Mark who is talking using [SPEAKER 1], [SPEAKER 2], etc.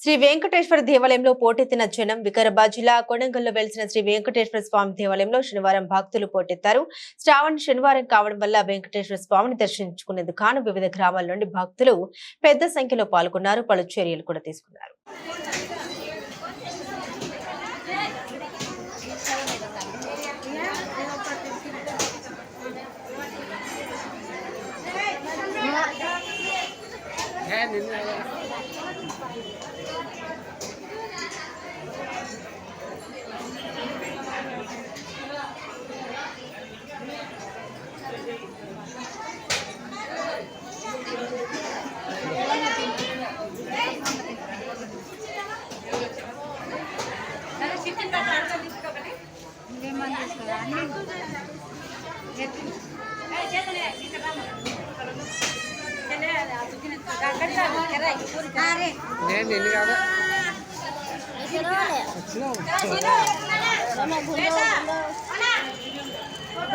[SPEAKER 1] శ్రీ వెంకటేశ్వర దేవాలయంలో పోటెత్తిన జనం. వికారాబాద్ జిల్లా కొడంగల్లో వెలిసిన శ్రీ వెంకటేశ్వర స్వామి దేవాలయంలో శనివారం భక్తులు పోటెత్తారు. శ్రావణ శనివారం కావడం వల్ల వెంకటేశ్వర స్వామిని దర్శించుకునేందుకు గాను వివిధ గ్రామాల నుండి భక్తులు పెద్ద సంఖ్యలో పాల్గొన్నారు. పలు చర్యలు కూడా తీసుకున్నారు.
[SPEAKER 2] నేను